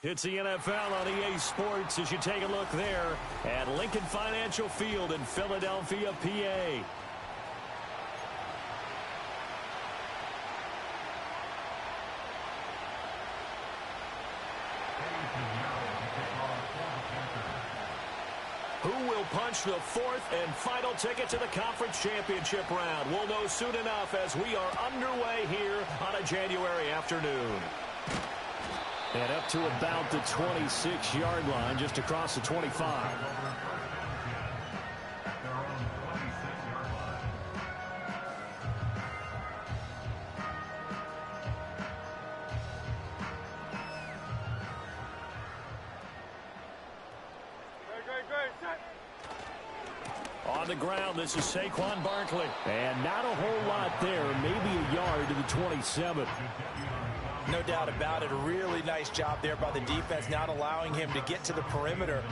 It's the NFL on EA Sports as you take a look there at Lincoln Financial Field in Philadelphia, PA. Who will punch the fourth and final ticket to the conference championship round? We'll know soon enough as we are underway here on a January afternoon. And up to about the 26-yard line, just across the 25. On the ground, this is Saquon Barkley. And not a whole lot there, maybe a yard to the 27. No doubt about it. A really nice job there by the defense, not allowing him to get to the perimeter.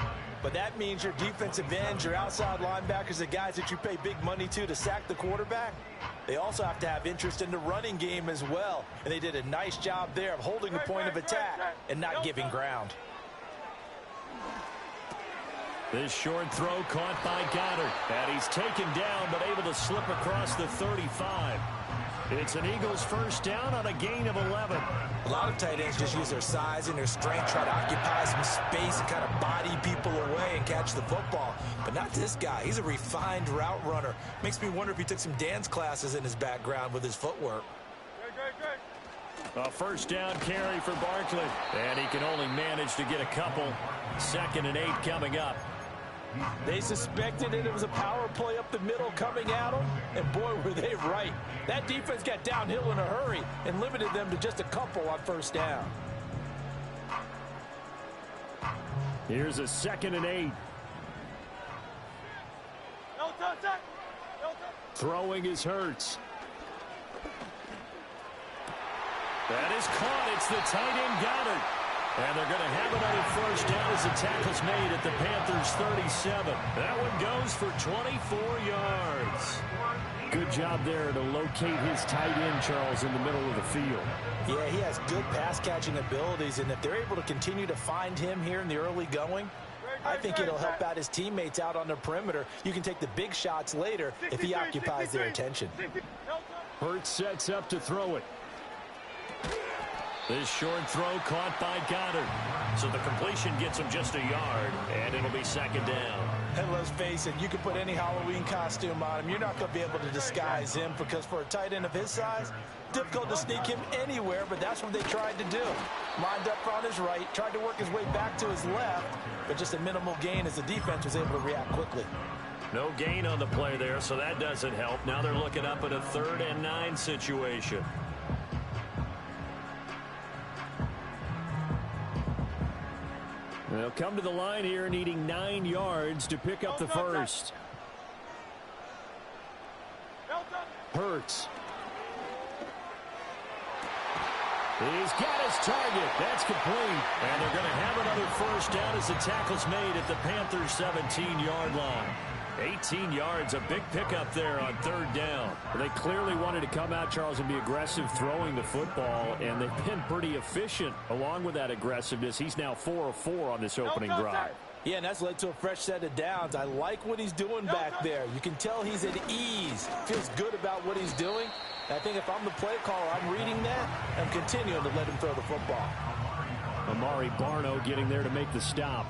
But that means your defensive ends, your outside linebackers, the guys that you pay big money to sack the quarterback, they also have to have interest in the running game as well. And they did a nice job there of holding the point of attack and not giving ground. This short throw caught by Goddard. And he's taken down but able to slip across the 35. It's an Eagles first down on a gain of 11. A lot of tight ends just use their size and their strength, try to occupy some space and kind of body people away and catch the football. But not this guy. He's a refined route runner. Makes me wonder if he took some dance classes in his background with his footwork. A first down carry for Barkley. And he can only manage to get a couple. 2nd and 8 coming up. They suspected it was a power play up the middle coming at them, and boy, were they right. That defense got downhill in a hurry and limited them to just a couple on first down. Here's a 2nd and 8. Throwing is Hurts. That is caught. It's the tight end Goddard. And they're going to have another first down as the tackle's made at the Panthers' 37. That one goes for 24 yards. Good job there to locate his tight end, Charles, in the middle of the field. Yeah, he has good pass-catching abilities, and if they're able to continue to find him here in the early going, I think it'll help out his teammates out on the perimeter. You can take the big shots later if he occupies their attention. Hurts sets up to throw it. This short throw caught by Goddard. So the completion gets him just a yard, and it'll be 2nd down. And let's face it, you can put any Halloween costume on him. You're not going to be able to disguise him because for a tight end of his size, difficult to sneak him anywhere, but that's what they tried to do. Lined up on his right, tried to work his way back to his left, but just a minimal gain as the defense was able to react quickly. No gain on the play there, so that doesn't help. Now they're looking up at a 3rd and 9 situation. They'll come to the line here needing 9 yards to pick up the first. Hurts. He's got his target. That's complete. And they're going to have another first down as the tackle's made at the Panthers' 17-yard line. 18 yards, a big pickup there on 3rd down. They clearly wanted to come out, Charles, and be aggressive throwing the football, and they've been pretty efficient along with that aggressiveness. He's now 4 of 4 on this opening drive. Yeah, and that's led to a fresh set of downs. I like what he's doing back there. You can tell he's at ease. Feels good about what he's doing. And I think if I'm the play caller, I'm reading that and continuing to let him throw the football. Amari Barno getting there to make the stop.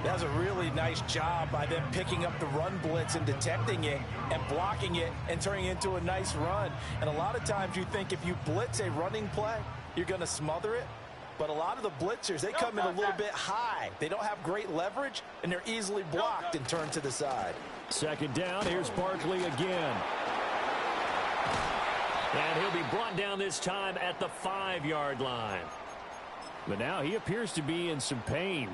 That was a really nice job by them picking up the run blitz and detecting it and blocking it and turning it into a nice run. And a lot of times you think if you blitz a running play, you're going to smother it. But a lot of the blitzers, they come in a little bit high. They don't have great leverage, and they're easily blocked and turned to the side. 2nd down, here's Barkley again. And he'll be brought down this time at the 5-yard line. But now he appears to be in some pain.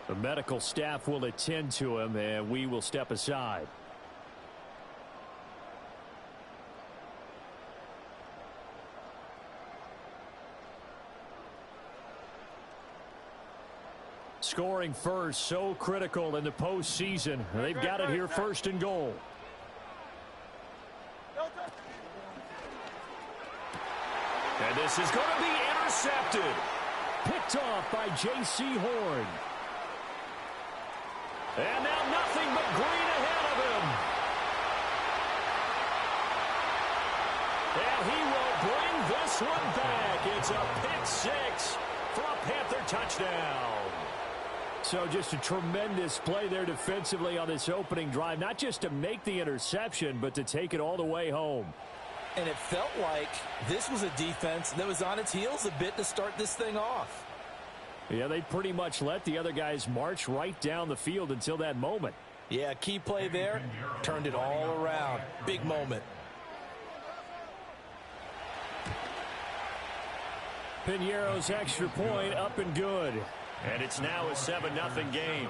The medical staff will attend to him, and we will step aside. Scoring first, so critical in the postseason. They've got it here 1st and goal. And this is going to be intercepted. Picked off by J.C. Horn. And now nothing but green ahead of him. And he will bring this one back. It's a pick six for a Panther touchdown. So just a tremendous play there defensively on this opening drive. Not just to make the interception, but to take it all the way home. And it felt like this was a defense that was on its heels a bit to start this thing off. Yeah, they pretty much let the other guys march right down the field until that moment. Yeah, key play there. Turned it all around. Big moment. Piñeiro's extra point up and good. And it's now a 7-0 game.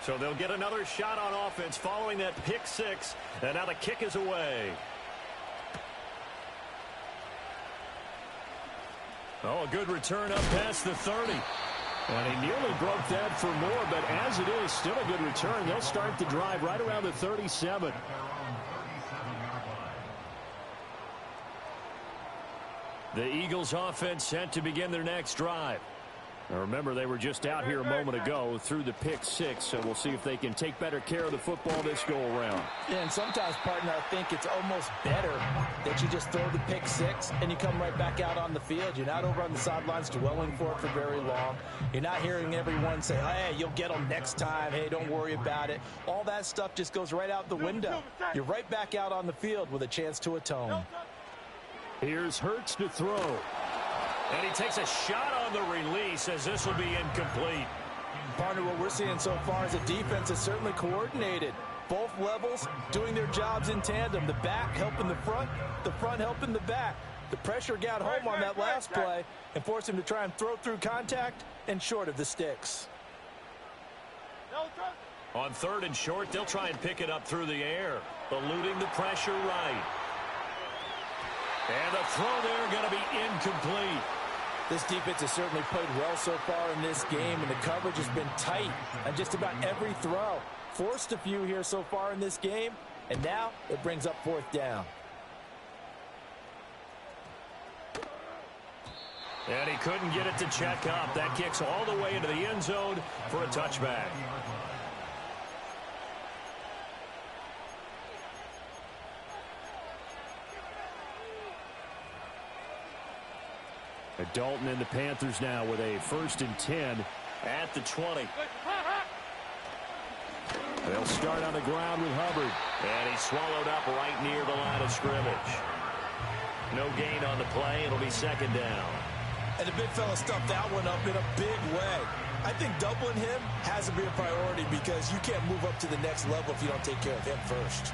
So they'll get another shot on offense following that pick six. And now the kick is away. Oh, a good return up past the 30. And he nearly broke that for more, but as it is, still a good return. They'll start the drive right around the 37. The Eagles offense set to begin their next drive. Now remember, they were just out here a moment ago through the pick six, so we'll see if they can take better care of the football this go-around. Yeah, and sometimes, partner, I think it's almost better that you just throw the pick six and you come right back out on the field. You're not over on the sidelines dwelling for it for very long. You're not hearing everyone say, hey, you'll get them next time. Hey, don't worry about it. All that stuff just goes right out the window. You're right back out on the field with a chance to atone. Here's Hurts to throw. And he takes a shot on the release as this will be incomplete. Partner, what we're seeing so far is a defense that's certainly coordinated. Both levels doing their jobs in tandem. The back helping the front helping the back. The pressure got home on that last play and forced him to try and throw through contact and short of the sticks. On 3rd and short, they'll try and pick it up through the air, eluding the pressure right. And the throw there going to be incomplete. This defense has certainly played well so far in this game, and the coverage has been tight on just about every throw. Forced a few here so far in this game, and now it brings up 4th down. And he couldn't get it to check up. That kicks all the way into the end zone for a touchback. Dalton and the Panthers now with a 1st and 10 at the 20. They'll start on the ground with Hubbard. And he's swallowed up right near the line of scrimmage. No gain on the play. It'll be 2nd down. And the big fella stuffed that one up in a big way. I think doubling him has to be a priority because you can't move up to the next level if you don't take care of him first.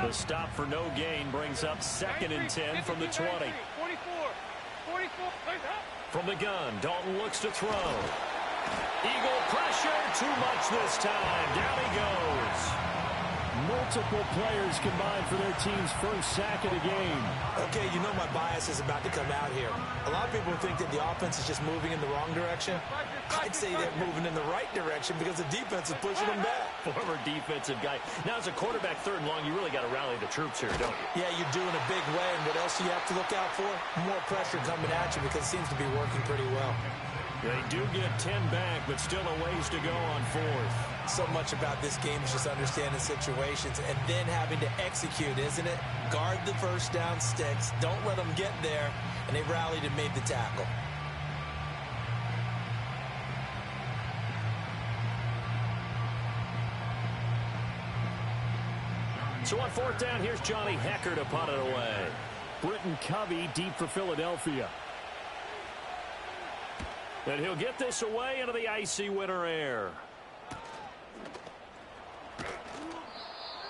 The stop for no gain brings up 2nd and 10 from the 20. From the gun, Dalton looks to throw. Eagle pressure, too much this time. Down he goes. Multiple players combined for their team's first sack of the game. Okay, you know my bias is about to come out here. A lot of people think that the offense is just moving in the wrong direction. I'd say they're moving in the right direction because the defense is pushing them back. Former defensive guy. Now, as a quarterback 3rd and long, you really got to rally the troops here, don't you? Yeah, you're doing a big way, and what else do you have to look out for? More pressure coming at you because it seems to be working pretty well. They do get 10 back, but still a ways to go on 4th. So much about this game is just understanding situations and then having to execute, isn't it? Guard the first down sticks. Don't let them get there. And they rallied and made the tackle. So on 4th down, here's Johnny Hekker to punt it away. Britton Covey deep for Philadelphia. And he'll get this away into the icy winter air.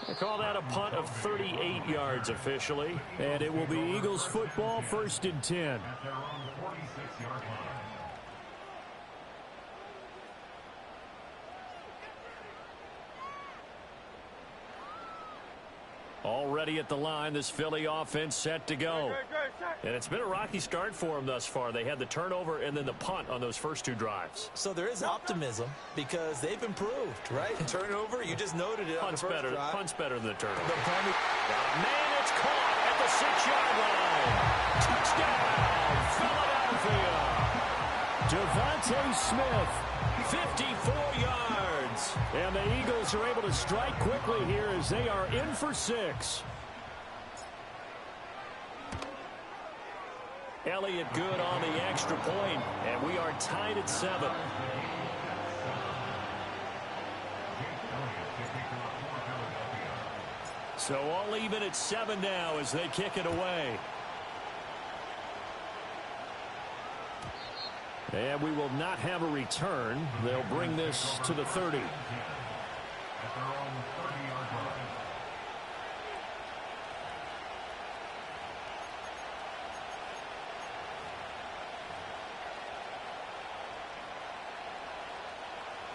They call that a punt of 38 yards officially. And it will be Eagles football, 1st and 10. Already at the line, this Philly offense set to go. And it's been a rocky start for them thus far. They had the turnover and then the punt on those first two drives. So there is optimism because they've improved, right? Turnover, you just noted it on the first drive. Punt's better than the turnover. Man, it's caught at the 6-yard line. Touchdown, Philadelphia. Devontae Smith, 54 yards. And the Eagles are able to strike quickly here as they are in for 6. Elliott good on the extra point, and we are tied at 7. So all even at 7 now as they kick it away. And we will not have a return. They'll bring this to the 30.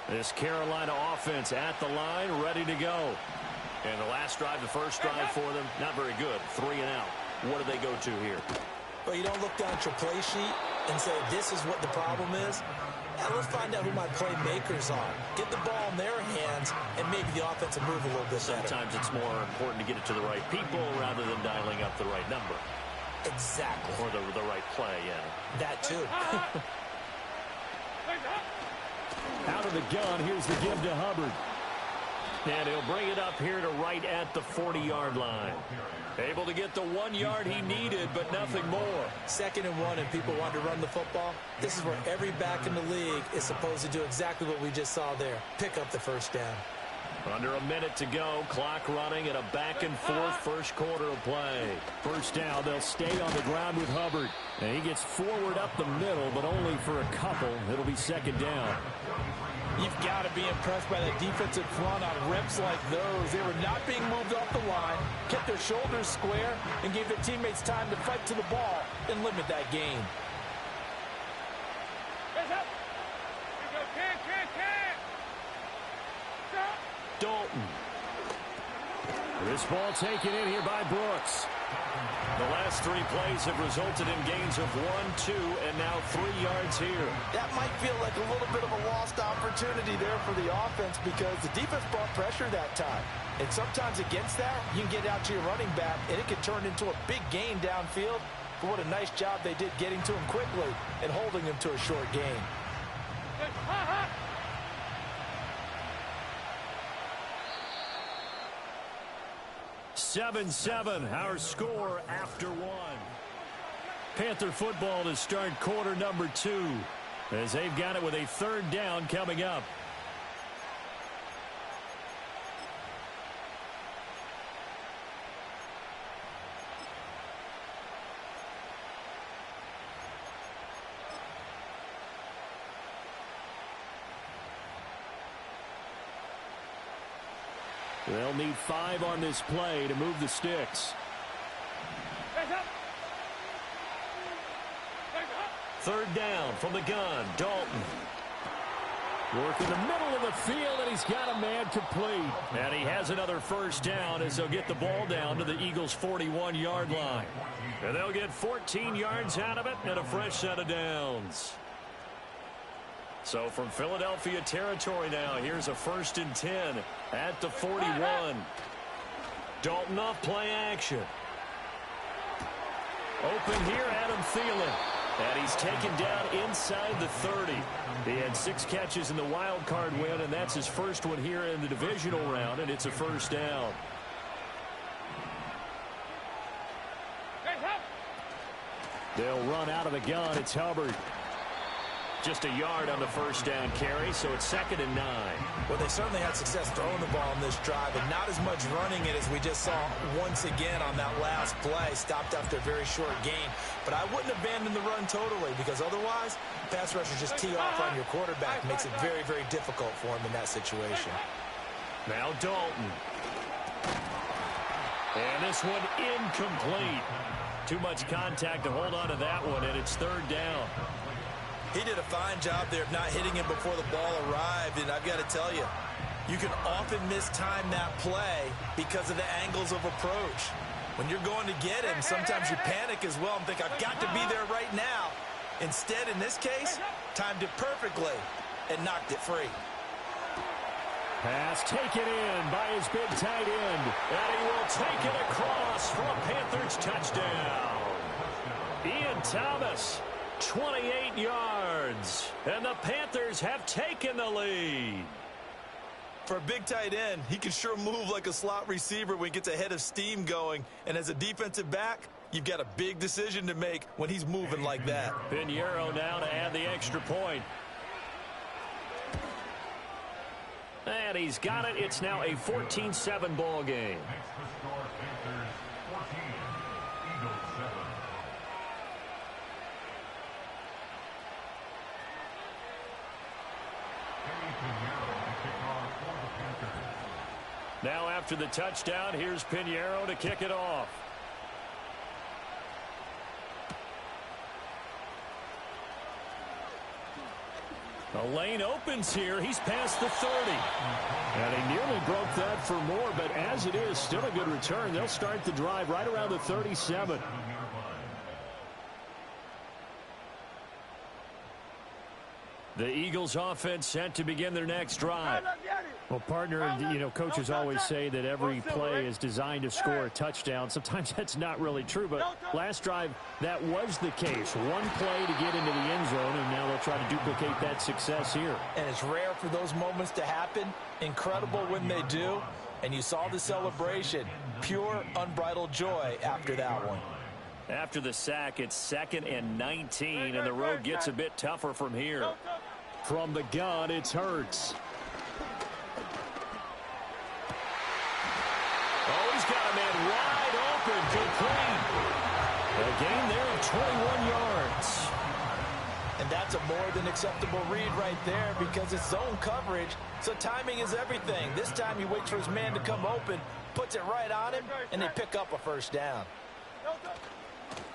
This Carolina offense at the line, ready to go. And the last drive, the first drive for them, not very good. 3 and out. What do they go to here? Well, you don't look down at your play sheet and say, this is what the problem is. Now, let's find out who my playmakers are. Get the ball in their hands, and maybe the offense will move a little bit better. Sometimes it's more important to get it to the right people rather than dialing up the right number. Exactly. Or the right play, yeah. That, too. Out of the gun, here's the give to Hubbard. And he'll bring it up here to right at the 40-yard line. Able to get the 1 yard he needed, but nothing more. 2nd and 1, and people want to run the football. This is where every back in the league is supposed to do exactly what we just saw there. Pick up the first down. Under a minute to go. Clock running at a back-and-forth first quarter of play. First down, they'll stay on the ground with Hubbard. And he gets forward up the middle, but only for a couple. It'll be 2nd down. You've got to be impressed by that defensive front on reps like those. They were not being moved off the line, kept their shoulders square, and gave their teammates time to fight to the ball and limit that gain. Dalton. This ball taken in here by Brooks. The last 3 plays have resulted in gains of 1, 2, and now 3 yards here. That might feel like a little bit of a lost opportunity there for the offense because the defense brought pressure that time. And sometimes against that, you can get out to your running back, and it can turn into a big gain downfield. But what a nice job they did getting to him quickly and holding him to a short gain. 7-7, our score after 1. Panther football to start quarter number 2 as they've got it with a 3rd down coming up. They'll need 5 on this play to move the sticks. 3rd down from the gun. Dalton. Work in the middle of the field, and he's got a man complete. And he has another first down as they'll get the ball down to the Eagles' 41-yard line. And they'll get 14 yards out of it and a fresh set of downs. So from Philadelphia territory now, here's a 1st and 10 at the 41. Dalton off play action. Open here, Adam Thielen. And he's taken down inside the 30. He had 6 catches in the wild card win, and that's his first one here in the divisional round, and it's a first down. They'll run out of the gun. It's Hubbard. Just a yard on the first down carry, so it's 2nd and 9. Well, they certainly had success throwing the ball in this drive, and not as much running it as we just saw once again on that last play. Stopped after a very short gain. But I wouldn't abandon the run totally, because otherwise, pass rushers just tee off on your quarterback. Makes it very, very difficult for him in that situation. Now Dalton. And this one incomplete. Too much contact to hold on to that one, and it's 3rd down. He did a fine job there of not hitting him before the ball arrived, and I've got to tell you, You can often mistime that play because of the angles of approach. When you're going to get him, sometimes you panic as well and think, I've got to be there right now. Instead, in this case, timed it perfectly and knocked it free. Pass taken in by his big tight end. And he will take it across for a Panthers touchdown. Ian Thomas, 28 yards. And the Panthers have taken the lead. For a big tight end, he can sure move like a slot receiver when he gets a head of steam going. And as a defensive back, you've got a big decision to make when he's moving like that. Pinheiro now to add the extra point. And he's got it. It's now a 14-7 ball game. Now after the touchdown, here's Pinheiro to kick it off. The lane opens here. He's past the 30. And he nearly broke that for more, but as it is, still a good return. They'll start the drive right around the 37. The Eagles offense set to begin their next drive. Well, partner, coaches always say that every play is designed to score a touchdown. Sometimes that's not really true, but last drive, that was the case. One play to get into the end zone, and now they'll try to duplicate that success here. And it's rare for those moments to happen. Incredible when they do. And you saw the celebration. Pure, unbridled joy after that one. After the sack, it's 2nd and 19, and the road gets a bit tougher from here. From the gun, it's Hurts. Oh, he's got a man wide open, complete. A gain there of 21 yards. And that's a more than acceptable read right there because it's zone coverage, so timing is everything. This time he waits for his man to come open, puts it right on him, and they pick up a first down.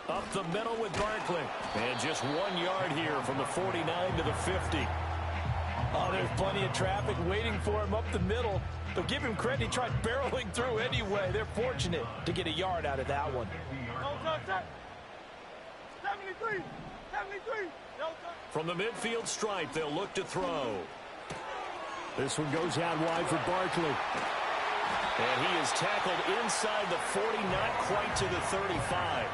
Up the middle with Barkley. And just 1 yard here from the 49 to the 50. Oh, there's plenty of traffic waiting for him up the middle. But give him credit, he tried barreling through anyway. They're fortunate to get a yard out of that one. 73. From the midfield stripe, they'll look to throw. This one goes out wide for Barkley. And he is tackled inside the 40, not quite to the 35.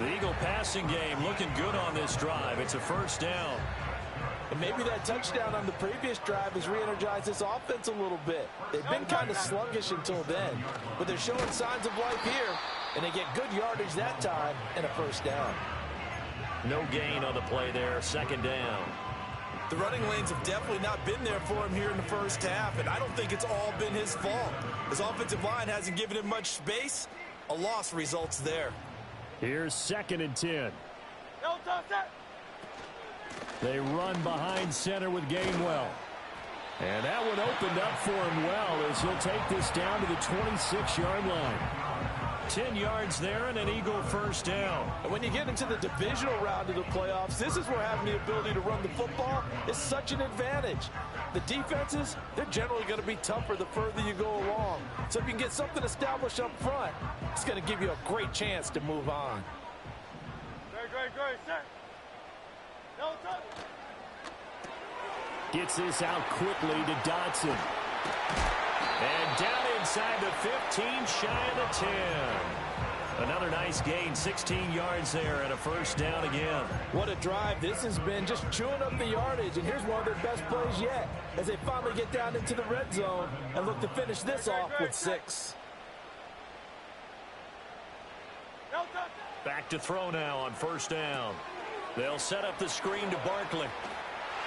The Eagle passing game looking good on this drive. It's a first down. And maybe that touchdown on the previous drive has re-energized this offense a little bit. They've been kind of sluggish until then, but they're showing signs of life here, and they get good yardage that time and a first down. No gain on the play there, 2nd down. The running lanes have definitely not been there for him here in the first half, and I don't think it's all been his fault. His offensive line hasn't given him much space. A loss results there. Here's 2nd and 10. They run behind center with Gainwell. And that one opened up for him well as he'll take this down to the 26-yard line. 10 yards there and an Eagle first down. And when you get into the divisional round of the playoffs, this is where having the ability to run the football is such an advantage. The defenses, they're generally going to be tougher the further you go along. So if you can get something established up front, it's going to give you a great chance to move on. Great, set. Gets this out quickly to Dotson. And down inside the 15, shy of the 10. Another nice gain, 16 yards there and a first down again. What a drive this has been, just chewing up the yardage. And here's one of their best plays yet as they finally get down into the red zone and look to finish this off with 6. Back to throw now on first down. They'll set up the screen to Barkley.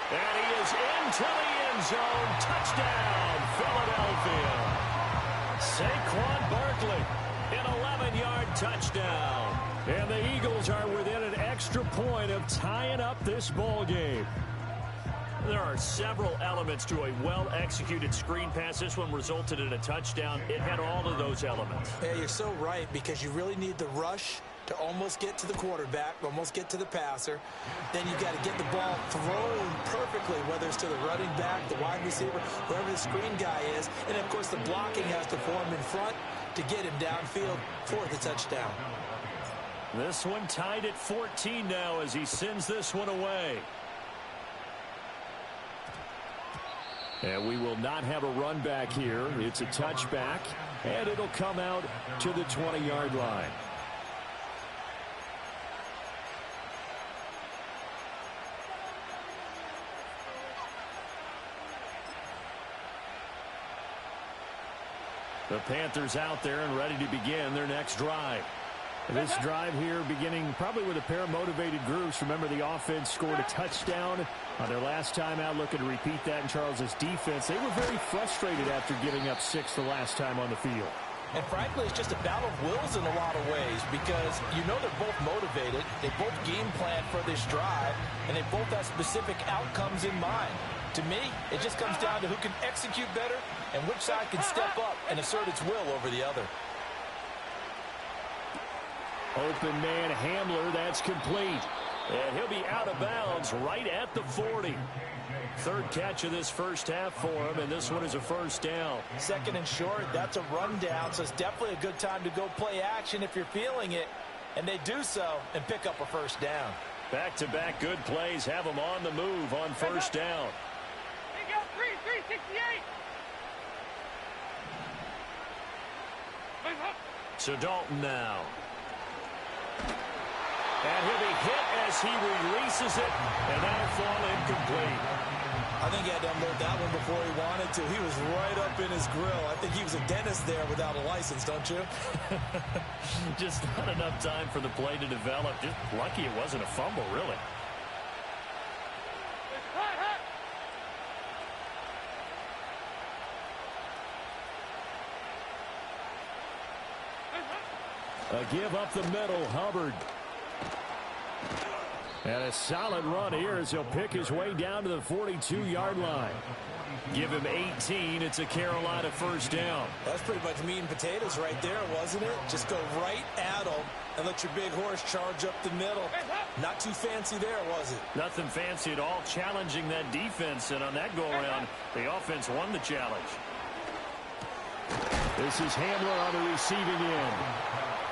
And he is into the end zone. Touchdown, Philadelphia. Saquon Barkley, an 11-yard touchdown. And the Eagles are within an extra point of tying up this ball game. There are several elements to a well-executed screen pass. This one resulted in a touchdown. It had all of those elements. Yeah, you're so right, because you really need the rush to almost get to the quarterback, almost get to the passer. Then you got to get the ball thrown perfectly, whether it's to the running back, the wide receiver, whoever the screen guy is. And, of course, the blocking has to form in front to get him downfield for the touchdown. This one tied at 14 now as he sends this one away. And we will not have a run back here. It's a touchback, and it'll come out to the 20-yard line. The Panthers out there and ready to begin their next drive. This drive here beginning probably with a pair of motivated groups. Remember, the offense scored a touchdown on their last time out. Looking to repeat that in Charles's defense. They were very frustrated after giving up 6 the last time on the field. And frankly, it's just a battle of wills in a lot of ways because you know they're both motivated. They both game plan for this drive, and they both have specific outcomes in mind. To me, it just comes down to who can execute better and which side can step up and assert its will over the other. Open man Hamler, that's complete. And he'll be out of bounds right at the 40. Third catch of this first half for him, and this one is a first down. Second and short, that's a rundown, so it's definitely a good time to go play action if you're feeling it. And they do so and pick up a first down. Back-to-back good plays have them on the move on first down. They go 368. So Dalton now. And he'll be hit as he releases it, and that'll fall incomplete. I think he had to unload that one before he wanted to. He was right up in his grill. I think he was a dentist there without a license, don't you? Just not enough time for the play to develop. Just lucky it wasn't a fumble, really. A give up the middle, Hubbard. And a solid run here as he'll pick his way down to the 42-yard line. Give him 18. It's a Carolina first down. That's pretty much meat and potatoes right there, wasn't it? Just go right at him and let your big horse charge up the middle. Not too fancy there, was it? Nothing fancy at all, challenging that defense. And on that go-around, the offense won the challenge. This is Hamler on the receiving end.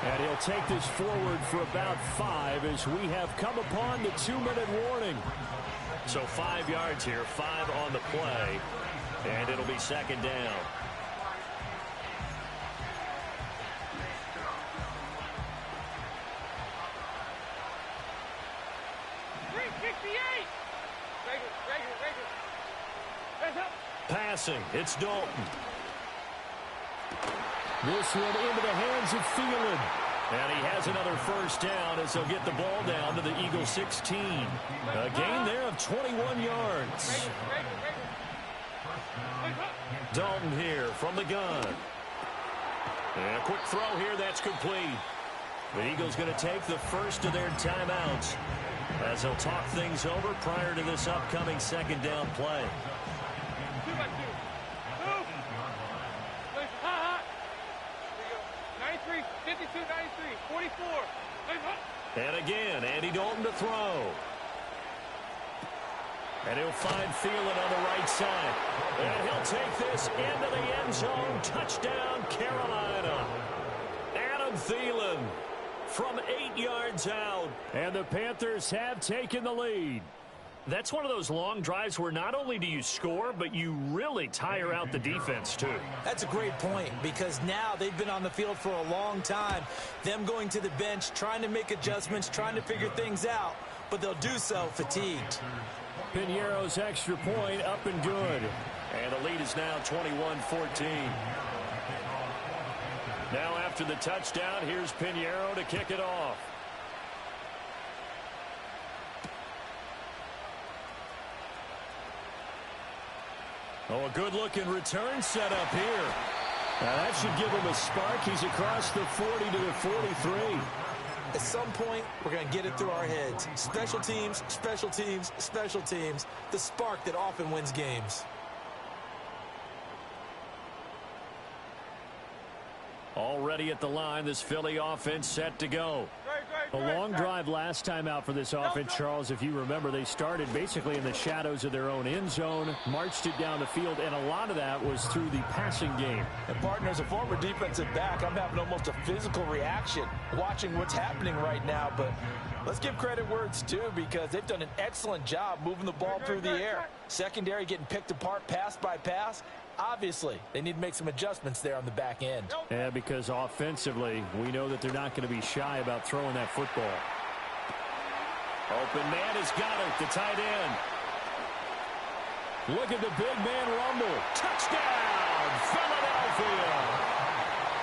And he'll take this forward for about 5 as we have come upon the 2-minute warning. So 5 yards here, 5 on the play, and it'll be second down. Passing, it's Dalton. This one into the hands of Thielen. And he has another first down as he'll get the ball down to the Eagles 16. A gain there of 21 yards. Dalton here from the gun. And a quick throw here, that's complete. The Eagles going to take the first of their timeouts as they'll talk things over prior to this upcoming second down play. 44. And again, Andy Dalton to throw. And he'll find Thielen on the right side. And he'll take this into the end zone. Touchdown, Carolina. Adam Thielen from 8 yards out. And the Panthers have taken the lead. That's one of those long drives where not only do you score, but you really tire out the defense, too. That's a great point because now they've been on the field for a long time. Them going to the bench, trying to make adjustments, trying to figure things out, but they'll do so fatigued. Piñeiro's extra point up and good. And the lead is now 21-14. Now after the touchdown, here's Piñeiro to kick it off. Oh, a good-looking return set up here. Now that should give him a spark. He's across the 40 to the 43. At some point, we're going to get it through our heads. Special teams, special teams, special teams. The spark that often wins games. Already at the line, this Philly offense set to go. A long drive last time out for this offense, Charles. If you remember, they started basically in the shadows of their own end zone, marched it down the field, and a lot of that was through the passing game. And partner, as a former defensive back, I'm having almost a physical reaction watching what's happening right now. But let's give credit where it's due, because they've done an excellent job moving the ball through the air. Secondary getting picked apart pass by pass. Obviously, they need to make some adjustments there on the back end. Yeah, because offensively, we know that they're not going to be shy about throwing that football. Open man has got it, the tight end. Look at the big man rumble. Touchdown, Philadelphia.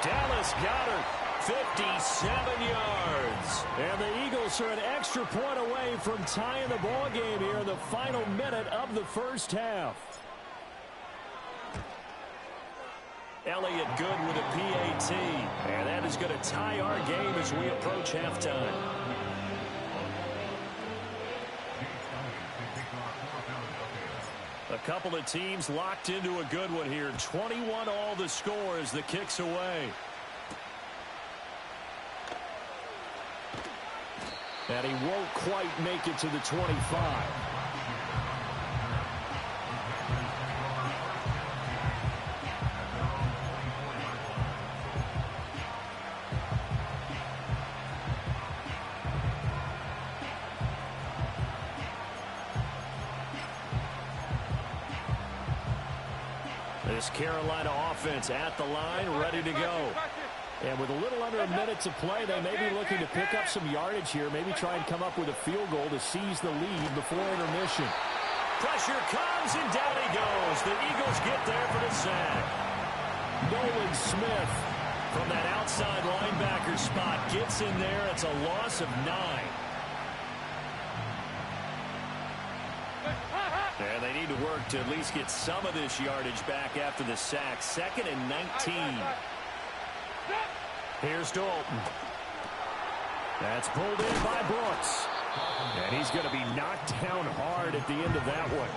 Dallas Goedert, 57 yards. And the Eagles are an extra point away from tying the ball game here in the final minute of the first half. Elliott good with a PAT. And that is going to tie our game as we approach halftime. A couple of teams locked into a good one here. 21 all the score as the kick's away. And he won't quite make it to the 25. This Carolina offense at the line, ready to go. And with a little under a minute to play, they may be looking to pick up some yardage here, maybe try and come up with a field goal to seize the lead before intermission. Pressure comes, and down he goes. The Eagles get there for the sack. Nolan Smith from that outside linebacker spot gets in there. It's a loss of 9. And they need to work to at least get some of this yardage back after the sack. 2nd and 19. Here's Dalton. That's pulled in by Brooks. And he's going to be knocked down hard at the end of that one.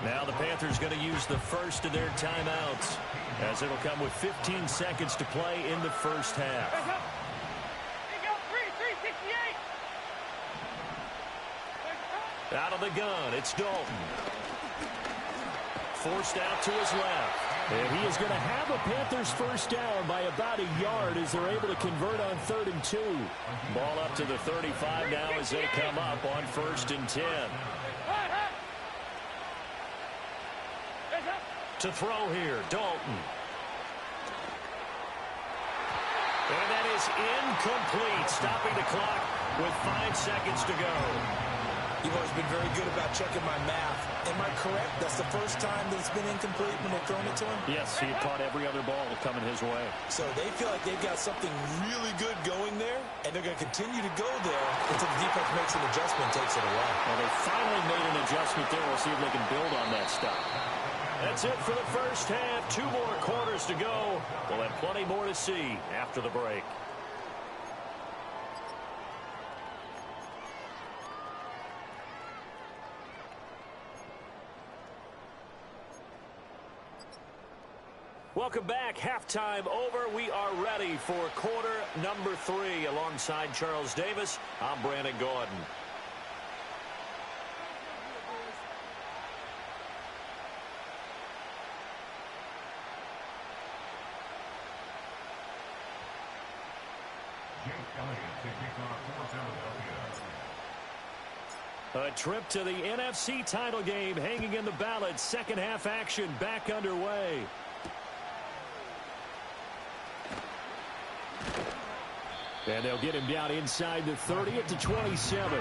Now the Panthers going to use the first of their timeouts, as it'll come with 15 seconds to play in the first half. Out of the gun, it's Dalton. Forced out to his left. And he is going to have a Panthers first down by about a yard as they're able to convert on 3rd and 2. Ball up to the 35 now as they come up on 1st and 10. To throw here, Dalton. And that is incomplete, stopping the clock with 5 seconds to go. You've always been very good about checking my math. Am I correct? That's the first time that it's been incomplete when they've thrown it to him? Yes, he had caught every other ball coming his way. So they feel like they've got something really good going there, and they're going to continue to go there until the defense makes an adjustment, takes it away. Well, they finally made an adjustment there. We'll see if they can build on that stuff. That's it for the first half. 2 more quarters to go. We'll have plenty more to see after the break. Welcome back. Halftime over. We are ready for quarter number 3. Alongside Charles Davis, I'm Brandon Gordon. A trip to the NFC title game hanging in the balance. Second half action back underway. And they'll get him down inside the 30 at the 27.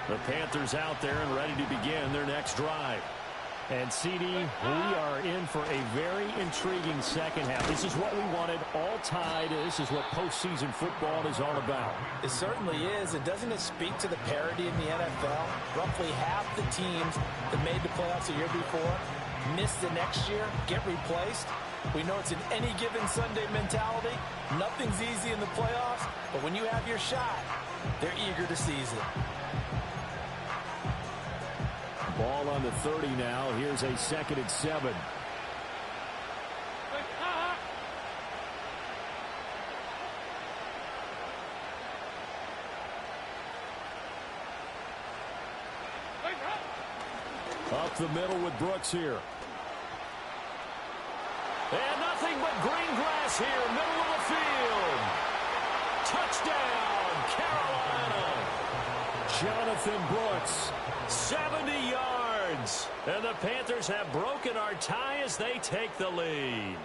The Panthers out there and ready to begin their next drive. And, CD, we are in for a very intriguing second half. This is what we wanted, all tied. This is what postseason football is all about. It certainly is. And doesn't it speak to the parity in the NFL? Roughly half the teams that made the playoffs the year before miss the next year, get replaced. We know it's an any given Sunday mentality. Nothing's easy in the playoffs. But when you have your shot, they're eager to seize it. Ball on the 30 now. Here's a 2nd and 7. Up the middle with Brooks here. And nothing but green grass here, middle of the field. Touchdown, Carolina. Jonathan Brooks, 70 yards. And the Panthers have broken our tie as they take the lead.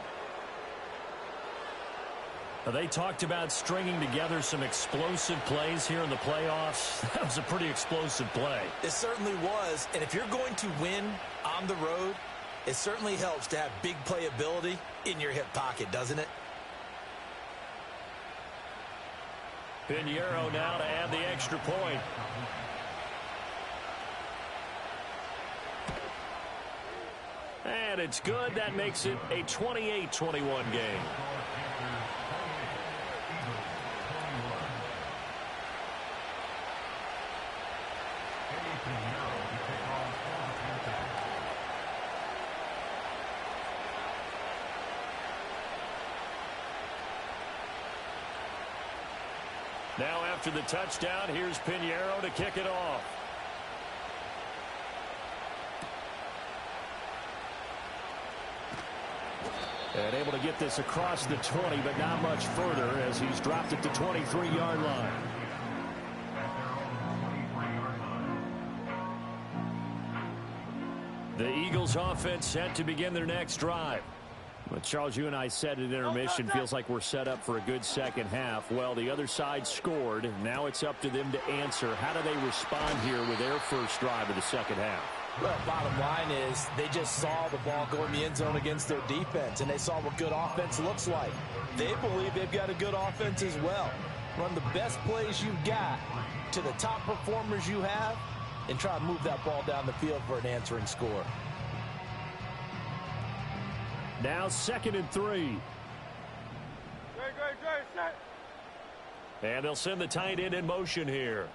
They talked about stringing together some explosive plays here in the playoffs. That was a pretty explosive play. It certainly was. And if you're going to win on the road, it certainly helps to have big playability in your hip pocket, doesn't it? Pinheiro now to add the extra point. And it's good. That makes it a 28-21 game. Now after the touchdown, here's Pinheiro to kick it off. And able to get this across the 20, but not much further as he's dropped it to 23-yard line. The Eagles offense set to begin their next drive. Well, Charles, you and I said at intermission, feels like we're set up for a good second half. Well, the other side scored. Now it's up to them to answer. How do they respond here with their first drive of the second half? Well, bottom line is they just saw the ball go in the end zone against their defense, and they saw what good offense looks like. They believe they've got a good offense as well. Run the best plays you've got to the top performers you have, and try to move that ball down the field for an answering score. Now 2nd and 3. And they'll send the tight end in motion here.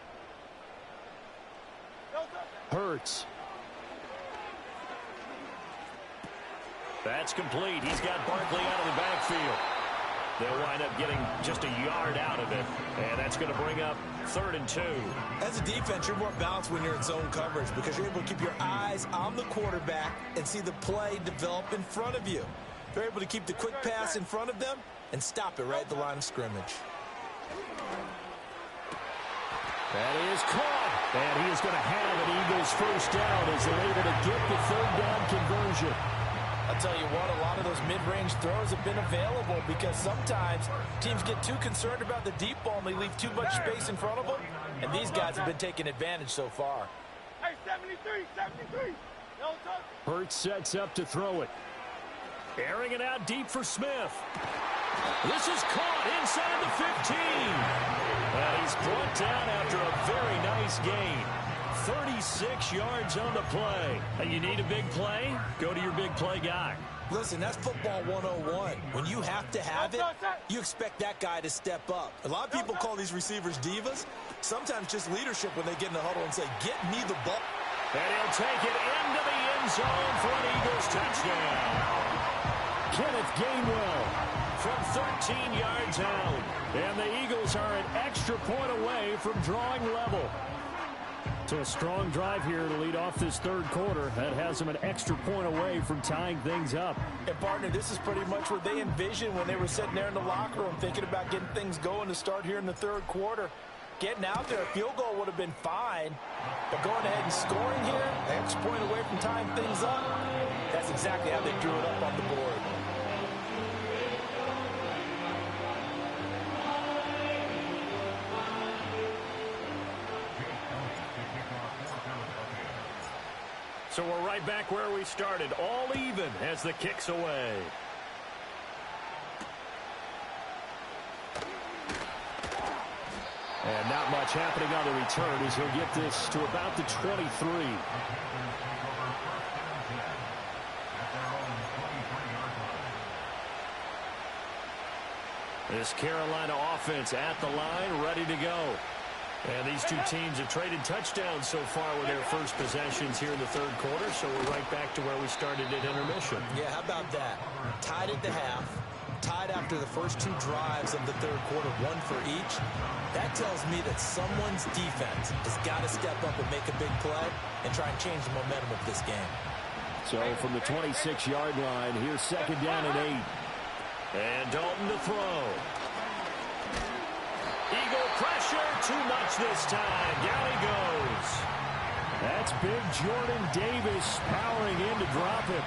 Hurts. That's complete. He's got Barkley out of the backfield. They'll wind up getting just a yard out of it. And that's going to bring up 3rd and 2. As a defense, you're more balanced when you're in zone coverage because you're able to keep your eyes on the quarterback and see the play develop in front of you. They're able to keep the quick pass in front of them and stop it right at the line of scrimmage. That is caught. And he is going to have an Eagles first down as they're able to get the 3rd down conversion. I'll tell you what, a lot of those mid-range throws have been available because sometimes teams get too concerned about the deep ball and they leave too much space in front of them. And these guys have been taking advantage so far. Hey, 73. Hurts sets up to throw it. Airing it out deep for Smith. This is caught inside the 15. And he's brought down after a very nice gain. 36 yards on the play. You need a big play? Go to your big play guy. Listen, that's football 101. When you have to have it, you expect that guy to step up. A lot of people call these receivers divas. Sometimes just leadership when they get in the huddle and say, get me the ball. And he'll take it into the end zone for an Eagles touchdown. Kenneth Gainwell from 13 yards out. And the Eagles are an extra point away from drawing level. So a strong drive here to lead off this 3rd quarter. That has them an extra point away from tying things up. And, partner, this is pretty much what they envisioned when they were sitting there in the locker room thinking about getting things going to start here in the 3rd quarter. Getting out there, a field goal would have been fine. But going ahead and scoring here, an extra point away from tying things up, that's exactly how they drew it up on the board. So we're right back where we started, all even as the kick's away. And not much happening on the return as he'll get this to about the 23. This Carolina offense at the line, ready to go. And these two teams have traded touchdowns so far with their first possessions here in the third quarter, so we're right back to where we started at intermission. Yeah, how about that? Tied at the half, tied after the first two drives of the third quarter, one for each. That tells me that someone's defense has got to step up and make a big play and try and change the momentum of this game. So from the 26-yard line, here's second down and 8. And Dalton to throw. Eagle pressure, too much this time. Down he goes. That's big Jordan Davis powering in to drop it.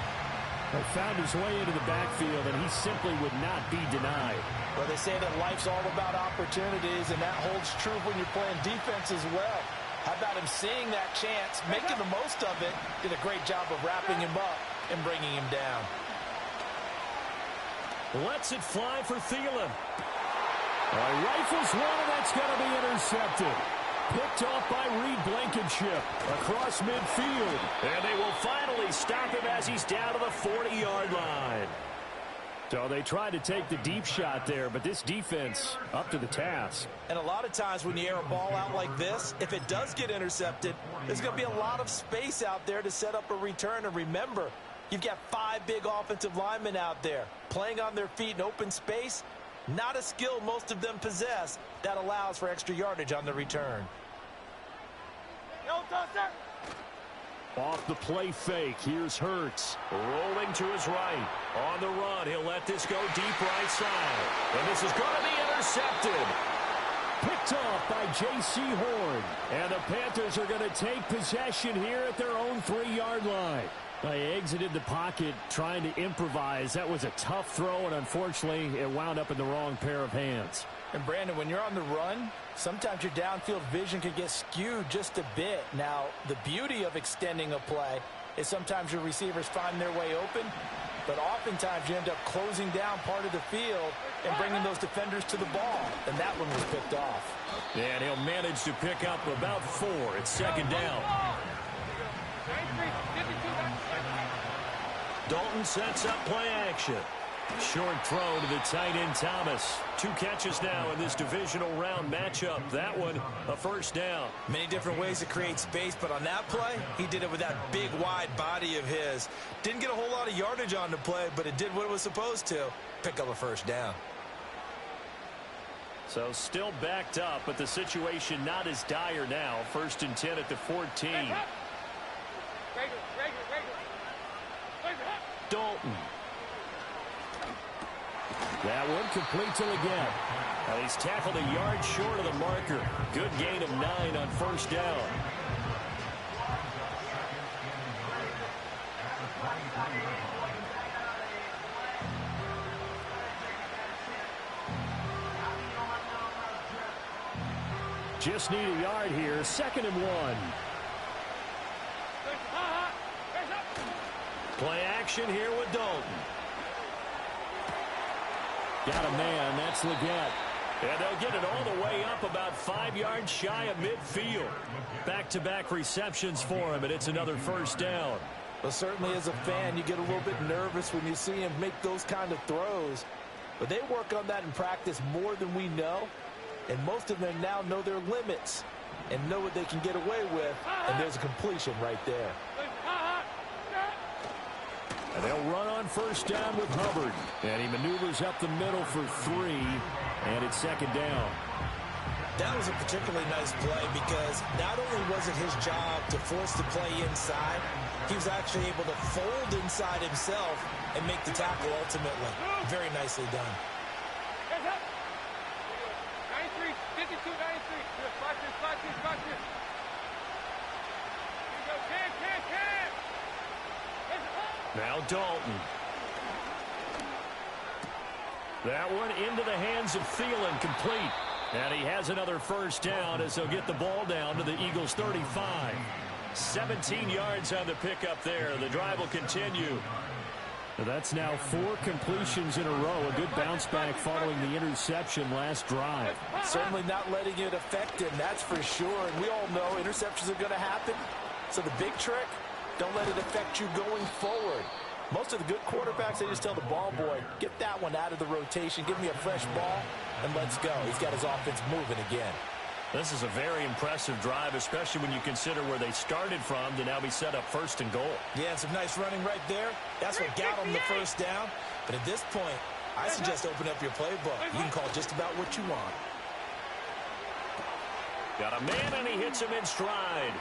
He found his way into the backfield, and he simply would not be denied. Well, they say that life's all about opportunities, and that holds true when you're playing defense as well. How about him seeing that chance, making the most of it, did a great job of wrapping him up and bringing him down. Lets it fly for Thielen. Rifles one, and that's going to be intercepted. Picked off by Reed Blankenship across midfield. And they will finally stop him as he's down to the 40-yard line. So they tried to take the deep shot there, but this defense up to the task. And a lot of times when you air a ball out like this, if it does get intercepted, there's going to be a lot of space out there to set up a return. And remember, you've got 5 big offensive linemen out there playing on their feet in open space. Not a skill most of them possess that allows for extra yardage on the return. Off the play fake, here's Hurts. Rolling to his right. On the run, he'll let this go deep right side. And this is going to be intercepted. Picked off by J.C. Horn. And the Panthers are going to take possession here at their own 3-yard line. They exited the pocket trying to improvise. That was a tough throw, and unfortunately, it wound up in the wrong pair of hands. And Brandon, when you're on the run, sometimes your downfield vision can get skewed just a bit. Now, the beauty of extending a play is sometimes your receivers find their way open, but oftentimes you end up closing down part of the field and bringing those defenders to the ball. And that one was picked off. And he'll manage to pick up about 4. It's second down. Dalton sets up play action. Short throw to the tight end Thomas. 2 catches now in this divisional round matchup. That one, a first down. Many different ways to create space, but on that play, he did it with that big, wide body of his. Didn't get a whole lot of yardage on the play, but it did what it was supposed to. Pick up a first down. So still backed up, but the situation not as dire now. 1st and 10 at the 14. Dalton. That one complete to Leggett. Now he's tackled a yard short of the marker. Good gain of 9 on first down. Just need a yard here. 2nd and 1. Play action here with Dalton. Got a man. That's Leggett. And they'll get it all the way up about 5 yards shy of midfield. Back-to-back receptions for him, and it's another first down. Well, certainly as a fan, you get a little bit nervous when you see him make those kind of throws. But they work on that in practice more than we know. And most of them now know their limits and know what they can get away with. And there's a completion right there. And they'll run on first down with Hubbard. And he maneuvers up the middle for 3. And it's second down. That was a particularly nice play because not only was it his job to force the play inside, he was actually able to fold inside himself and make the tackle ultimately. Very nicely done. 93, 52, 93. Watch this, watch this, watch this. Now Dalton. That one into the hands of Thielen, complete. And he has another first down as they'll get the ball down to the Eagles' 35. 17 yards on the pickup there. The drive will continue. That's now 4 completions in a row. A good bounce back following the interception last drive. Certainly not letting it affect him, that's for sure. And we all know interceptions are going to happen. So the big trick, don't let it affect you going forward. Most of the good quarterbacks, they just tell the ball boy, get that one out of the rotation, give me a fresh ball, and let's go. He's got his offense moving again. This is a very impressive drive, especially when you consider where they started from to now be set up first and goal. Yeah, and some nice running right there. That's what got them the first down. But at this point, I suggest open up your playbook. You can call just about what you want. Got a man, and he hits him in stride.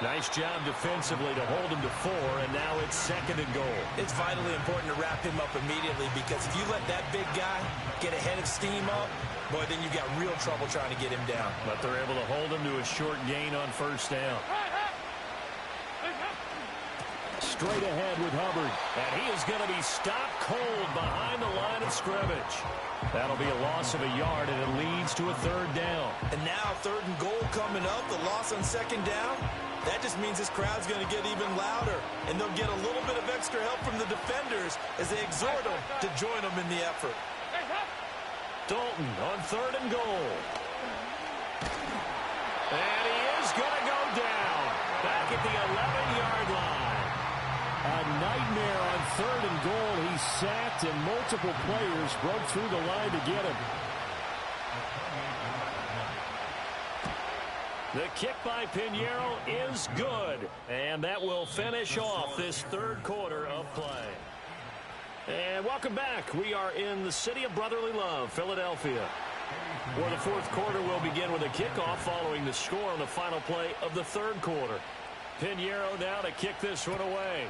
Nice job defensively to hold him to 4, and now it's second and goal. It's vitally important to wrap him up immediately because if you let that big guy get a head of steam up, boy, then you've got real trouble trying to get him down. But they're able to hold him to a short gain on first down. Straight ahead with Hubbard, and he is going to be stopped cold behind the line of scrimmage. That'll be a loss of a yard, and it leads to a third down. And now third and goal coming up, the loss on second down. That just means this crowd's going to get even louder, and they'll get a little bit of extra help from the defenders as they exhort them to join them in the effort. Dalton on third and goal. And he is going to go down back at the 11-yard line. A nightmare on third and goal. He sacked, and multiple players broke through the line to get him. The kick by Pinheiro is good, and that will finish off this third quarter of play. And welcome back. We are in the city of brotherly love, Philadelphia, where the fourth quarter will begin with a kickoff following the score on the final play of the third quarter. Pinheiro now to kick this one away.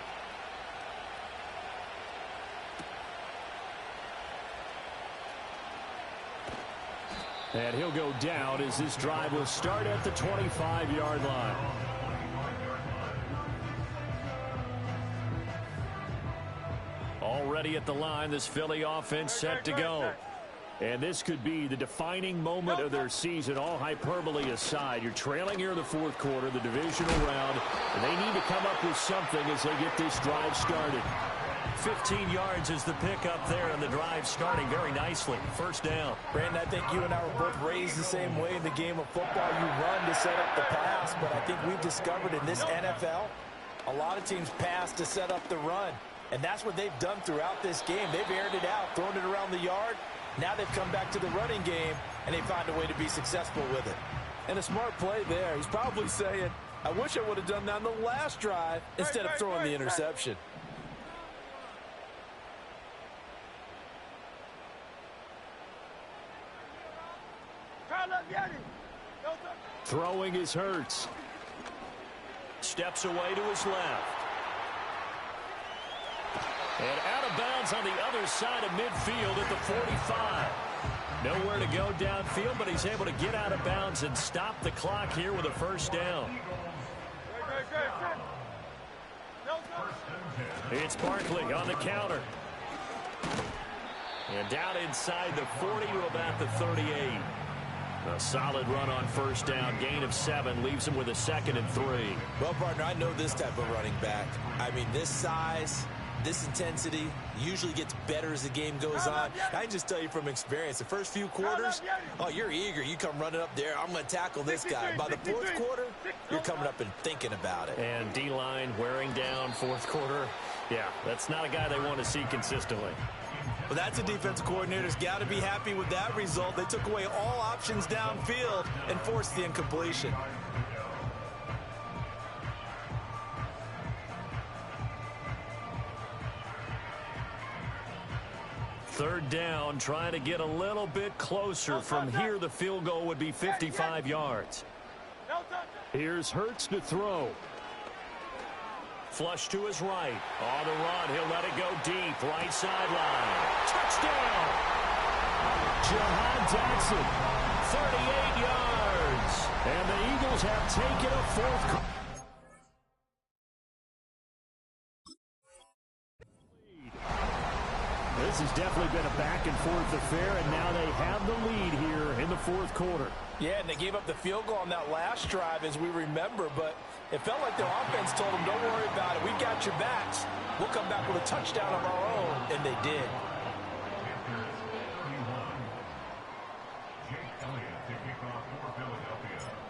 And he'll go down as this drive will start at the 25-yard line. Already at the line, this Philly offense set to go. And this could be the defining moment of their season, all hyperbole aside. You're trailing here in the fourth quarter, the divisional round, and they need to come up with something as they get this drive started. 15 yards is the pickup there, and the drive starting very nicely. First down. Brandon, I think you and I were both raised the same way in the game of football. You run to set up the pass, but I think we've discovered in this NFL, a lot of teams pass to set up the run. And that's what they've done throughout this game. They've aired it out, thrown it around the yard. Now they've come back to the running game, and they find a way to be successful with it. And a smart play there. He's probably saying, I wish I would have done that on the last drive instead of throwing the interception. Throwing is Hurts. Steps away to his left. And out of bounds on the other side of midfield at the 45. Nowhere to go downfield, but he's able to get out of bounds and stop the clock here with a first down. It's Barkley on the counter. And down inside the 40 to about the 38. A solid run on first down. Gain of 7 leaves him with a second and 3. Well, partner, I know this type of running back. I mean, this size, this intensity usually gets better as the game goes on. I can just tell you from experience, the first few quarters, oh, you're eager. You come running up there, I'm going to tackle this guy. By the fourth quarter, you're coming up and thinking about it. And D-line wearing down fourth quarter. Yeah, that's not a guy they want to see consistently. Well, that's a defensive coordinator's got to be happy with that result. They took away all options downfield and forced the incompletion. Third down, trying to get a little bit closer. From here, the field goal would be 55 yards. Here's Hurts to throw. Flush to his right. On the run, he'll let it go deep. Right sideline. Touchdown! Jahan Dotson, 38 yards. And the Eagles have taken a fourth. This has definitely been a back-and-forth affair, and now they have the lead here in the fourth quarter. Yeah, and they gave up the field goal on that last drive, as we remember, but it felt like their offense told them, don't worry about it. We got your backs. We'll come back with a touchdown of our own, and they did.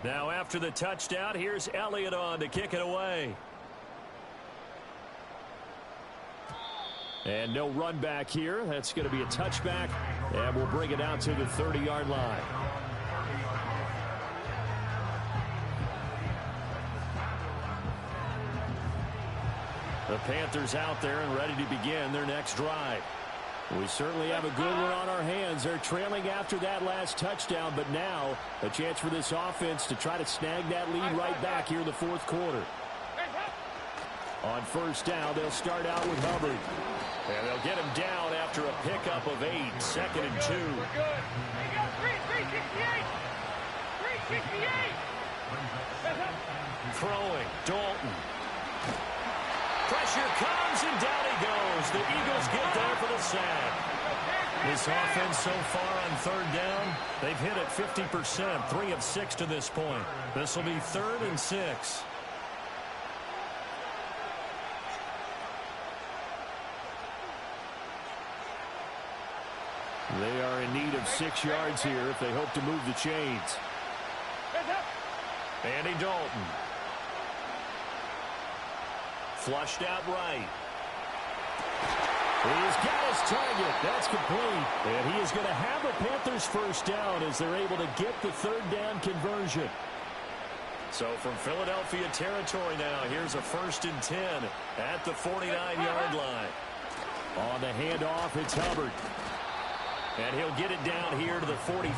Now after the touchdown, here's Elliott on to kick it away. And no run back here. That's going to be a touchback, and we'll bring it out to the 30-yard line. The Panthers out there and ready to begin their next drive. We certainly have a good one on our hands. They're trailing after that last touchdown, but now a chance for this offense to try to snag that lead right back here in the fourth quarter. On first down, they'll start out with Hubbard. And they'll get him down after a pickup of 8, 2nd and 2. We're good. 368. 368. Throwing, Dalton. Pressure comes, and down he goes. The Eagles get there for the sack. This offense so far on third down, they've hit it 50%, 3 of 6 to this point. This will be 3rd and 6. They are in need of 6 yards here if they hope to move the chains. Andy Dalton. Flushed out right. He's got his target. That's complete. And he is going to have the Panthers first down as they're able to get the third down conversion. So from Philadelphia territory now, here's a 1st and 10 at the 49-yard line. On the handoff, it's Hubbard. And he'll get it down here to the 43.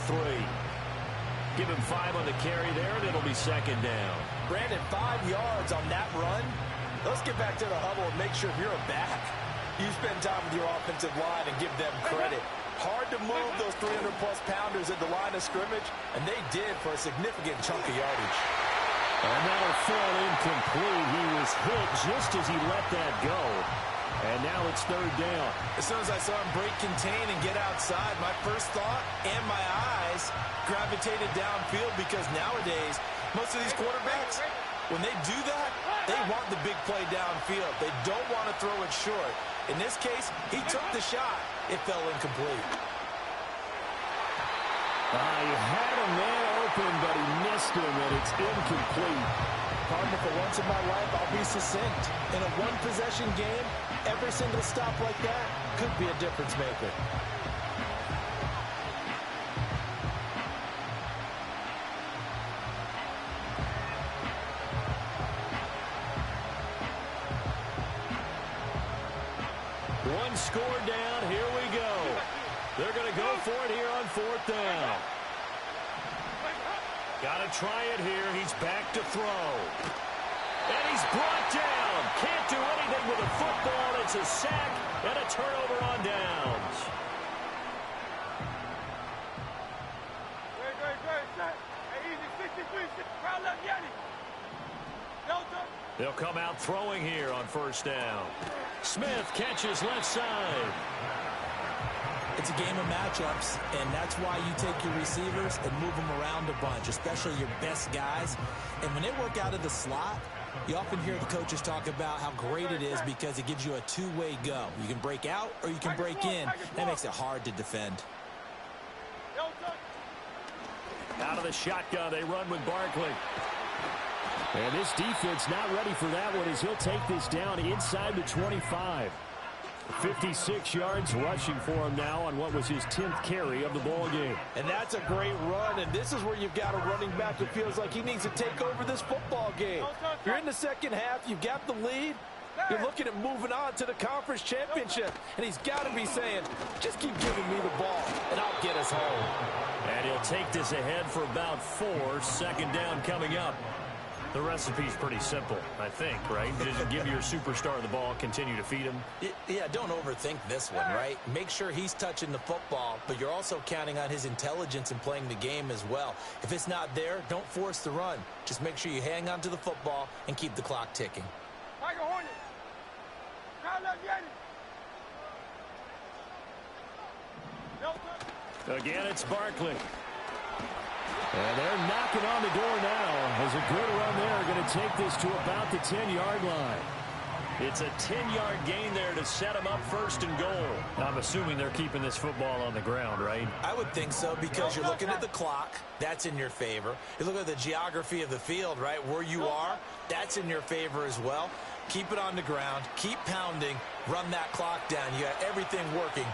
Give him 5 on the carry there, and it'll be 2nd down. Brandon, 5 yards on that run. Let's get back to the huddle and make sure if you're a back, you spend time with your offensive line and give them credit. Hard to move those 300-plus pounders at the line of scrimmage, and they did for a significant chunk of yardage. And that'll fall incomplete. He was hit just as he let that go. And now it's 3rd down. As soon as I saw him break contain and get outside, my first thought and my eyes gravitated downfield because nowadays, most of these quarterbacks, when they do that, they want the big play downfield. They don't want to throw it short. In this case, he took the shot. It fell incomplete. He had a man open, but he missed him, and it's incomplete. Partner, for once in my life, I'll be succinct. In a one-possession game, every single stop like that could be a difference maker. One score down. Here we go. They're going to go for it here on 4th down. Got to try it here. He's back to throw. And he's brought down. Can't do anything with a football. It's a sack and a turnover on downs. They'll come out throwing here on 1st down. Smith catches left side. It's a game of matchups, and that's why you take your receivers and move them around a bunch, especially your best guys. And when they work out of the slot, you often hear the coaches talk about how great it is because it gives you a two-way go. You can break out or you can break in. That makes it hard to defend. Out of the shotgun, they run with Barkley. And this defense not ready for that one as he'll take this down inside the 25. 56 yards rushing for him now on what was his 10th carry of the ball game. And that's a great run, and this is where you've got a running back who feels like he needs to take over this football game. You're in the second half, you've got the lead, you're looking at moving on to the conference championship, and he's got to be saying, just keep giving me the ball, and I'll get us home. And he'll take this ahead for about 4. 2nd down coming up. The recipe's pretty simple, I think, right? Just give your superstar the ball, continue to feed him. Yeah, don't overthink this one, right? Make sure he's touching the football, but you're also counting on his intelligence in playing the game as well. If it's not there, don't force the run. Just make sure you hang on to the football and keep the clock ticking. Again, it's Barkley. And they're knocking on the door now as a good run there going to take this to about the 10-yard line. It's a 10-yard gain there to set them up first and goal. I'm assuming they're keeping this football on the ground, right? I would think so, because you're looking at the clock. That's in your favor. You look at the geography of the field, right? Where you are, that's in your favor as well. Keep it on the ground. Keep pounding. Run that clock down. You got everything working.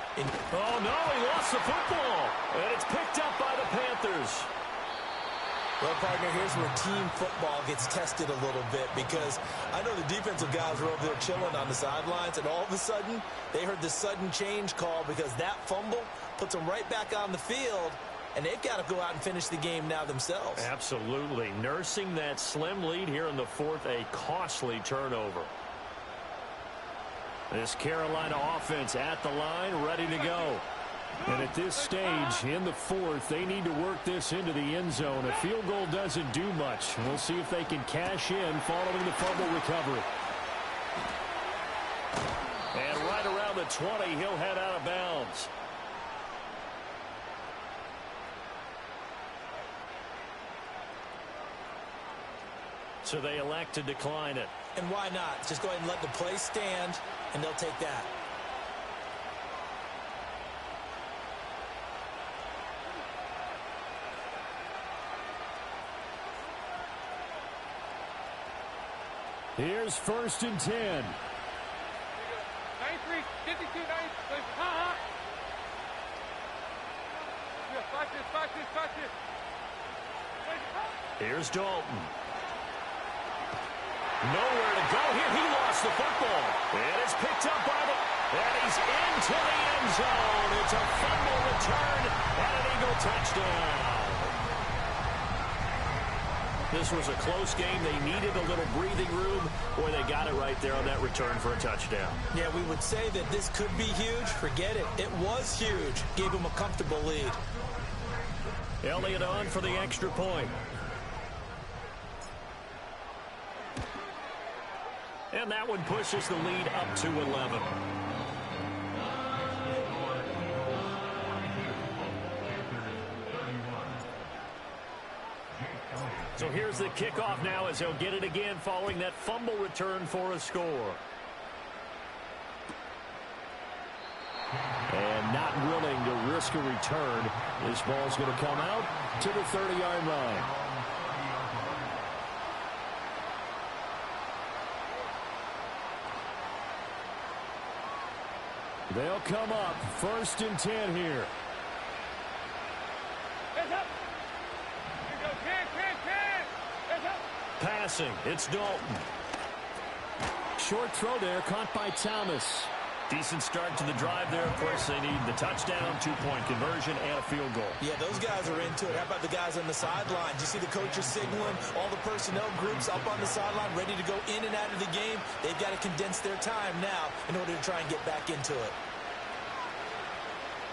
Oh, no, he lost the football. And it's picked up by the Panthers. Well, partner, here's where team football gets tested a little bit, because I know the defensive guys were over there chilling on the sidelines, and all of a sudden, they heard the sudden change call, because that fumble puts them right back on the field, and they've got to go out and finish the game now themselves. Absolutely. Nursing that slim lead here in the fourth, a costly turnover. This Carolina offense at the line, ready to go. And at this stage, in the fourth, they need to work this into the end zone. A field goal doesn't do much. We'll see if they can cash in following the fumble recovery. And right around the 20, he'll head out of bounds. So they elect to decline it. And why not? Just go ahead and let the play stand, and they'll take that. Here's 1st and 10. 93, 52, 93. Watch this. Here's Dalton. Nowhere to go here. He lost the football. And it's picked up by and he's into the end zone. It's a fumble return and an Eagle touchdown. This was a close game. They needed a little breathing room. Boy, they got it right there on that return for a touchdown. Yeah, we would say that this could be huge. Forget it. It was huge. Gave them a comfortable lead. Elliott on for the extra point. And that one pushes the lead up to 11. So here's the kickoff now, as he'll get it again following that fumble return for a score. And not willing to risk a return. This ball's going to come out to the 30-yard line. They'll come up 1st and 10 here. Passing, it's Dalton. Short throw there, caught by Thomas. Decent start to the drive there. Of course, they need the touchdown, 2-point conversion, and a field goal. Yeah, those guys are into it. How about the guys on the sideline? You see the coaches signaling, all the personnel groups up on the sideline ready to go in and out of the game. They've got to condense their time now in order to try and get back into it.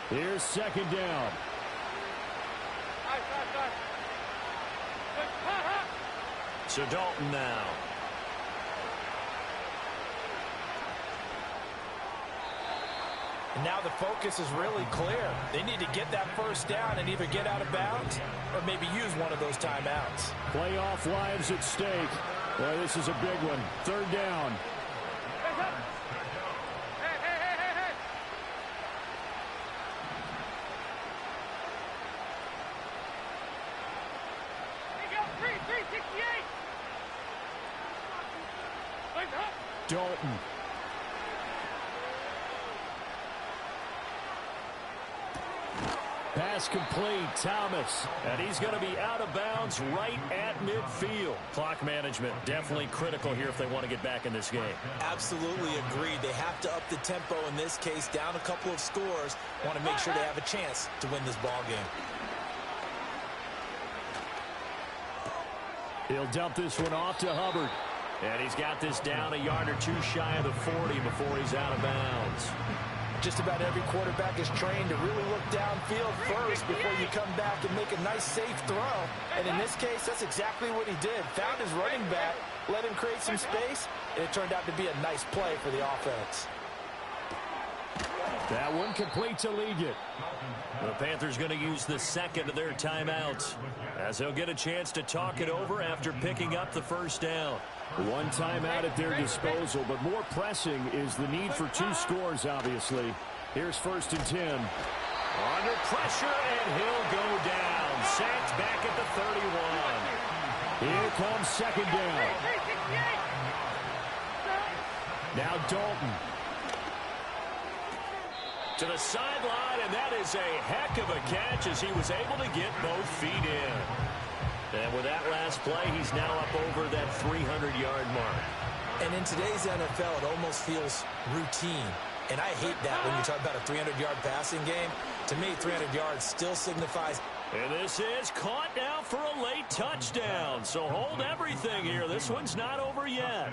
Here's 2nd down. So Dalton now. And now the focus is really clear. They need to get that first down and either get out of bounds or maybe use one of those timeouts. Playoff lives at stake. Boy, this is a big one. 3rd down. Dalton. Pass complete. Thomas. And he's going to be out of bounds right at midfield. Clock management definitely critical here if they want to get back in this game. Absolutely agreed. They have to up the tempo in this case, down a couple of scores. Want to make sure they have a chance to win this ball game. He'll dump this one off to Hubbard. And he's got this down a yard or two shy of the 40 before he's out of bounds. Just about every quarterback is trained to really look downfield first before you come back and make a nice, safe throw. And in this case, that's exactly what he did. Found his running back, let him create some space, and it turned out to be a nice play for the offense. That one complete to Liggett. The Panthers going to use the second of their timeouts, as they'll get a chance to talk it over after picking up the first down. One timeout at their disposal, but more pressing is the need for 2 scores, obviously. Here's 1st and 10. Under pressure, and he'll go down. Sacked back at the 31. Here comes 2nd down. Now Dalton. To the sideline, and that is a heck of a catch as he was able to get both feet in. And with that last play, he's now up over that 300-yard mark. And in today's NFL, it almost feels routine. And I hate that when you talk about a 300-yard passing game. To me, 300 yards still signifies. And this is caught now for a late touchdown. So hold everything here. This one's not over yet.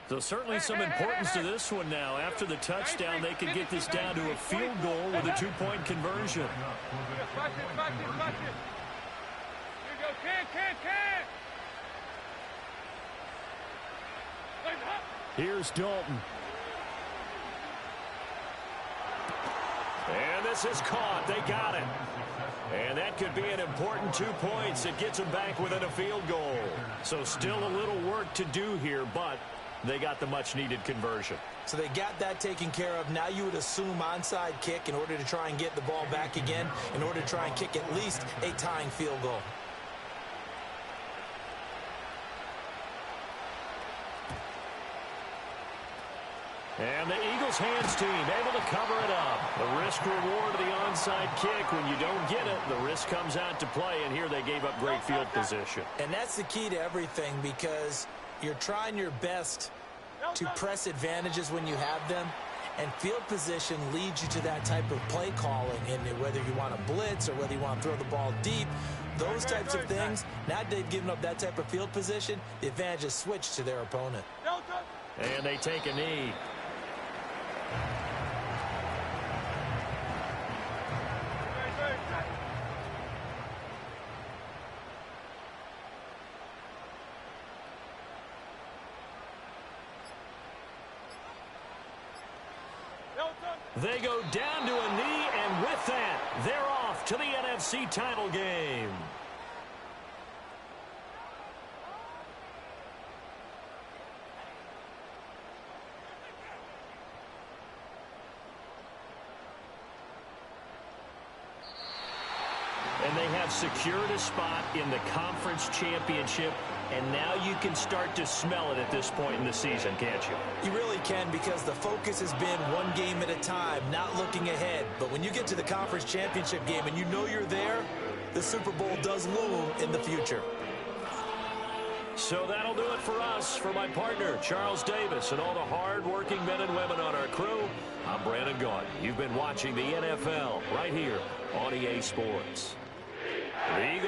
So certainly some importance to this one now. After the touchdown, they could get this down to a field goal with a 2-point conversion. Here you go, can. Here's Dalton. And this is caught. They got it. And that could be an important 2 points. It gets them back within a field goal. So still a little work to do here, but they got the much-needed conversion. So they got that taken care of. Now you would assume onside kick in order to try and get the ball back again, in order to try and kick at least a tying field goal. And the Eagles hands team able to cover it up. The risk-reward of the onside kick. When you don't get it, the risk comes out to play, and here they gave up great field position. And that's the key to everything, because you're trying your best to press advantages when you have them, and field position leads you to that type of play calling. And whether you want to blitz or whether you want to throw the ball deep, those types of things, now that they've given up that type of field position, the advantage is switched to their opponent. And they take a knee. They go down to a knee, and with that, they're off to the NFC title game. And they have secured a spot in the conference championship, and now you can start to smell it at this point in the season, can't you? You really can, because the focus has been one game at a time, not looking ahead. But when you get to the conference championship game and you know you're there, the Super Bowl does loom in the future. So that'll do it for us. For my partner, Charles Davis, and all the hard-working men and women on our crew, I'm Brandon Gaudin. You've been watching the NFL right here on EA Sports. The Eagles